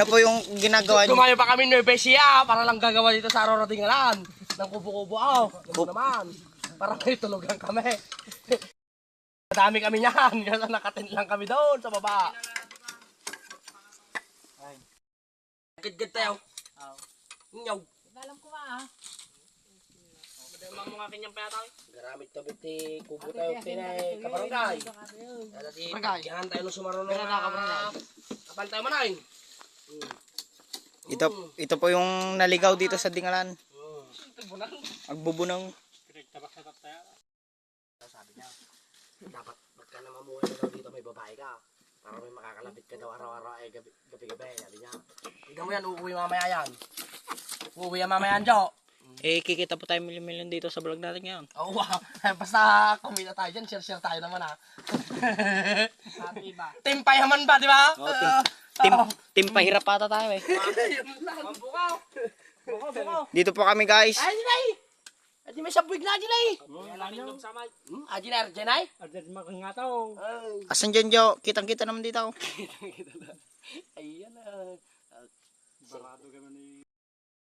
Ano po yung ginagawa niyo? Tumayo pa kami Nueva Ecija para lang gagawa dito sa Aurora Dingalan. Ng kubo-kubo naman. Para may tulugan kami. Madami kami niyan. Kasi nakatent lang kami doon sa baba. Gid-gid tayo. Inyaw. Alam ko ba Madamang mga kanyang payataw. Garamit tabit ni kubo tayo tinay kabarangay. Barangay. Yan tayo nung sumarunong kapal tayo manay. Ito po yung naligaw dito sa Dingalan. Agbubunang. Sabi niya, dapat pagka na mamuhay na daw dito may babae ka. Para may makakalapit ka daw araw-araw ay gabi-gabi. Sabi niya, tignan mo yan, uuwi mamaya yan. Uuwi yan mamaya yan, Jo. Eh, kikita po tayo milyon-milyon dito sa vlog natin ngayon. Oo, wow. Basta kumita tayo dyan, share-share tayo naman ha. sabi ba? Timpayaman ba, di ba? Team pahirap ata tayo eh. Mambukaw. Bukaw. Dito po kami guys. Ay, Jinay! Adi may sabwig na, Jinay! Adi na, Jinay? Agad makangataw. Asan dyan, Jo? Kitang-kita naman dito ako. Ayan na. Barado ka man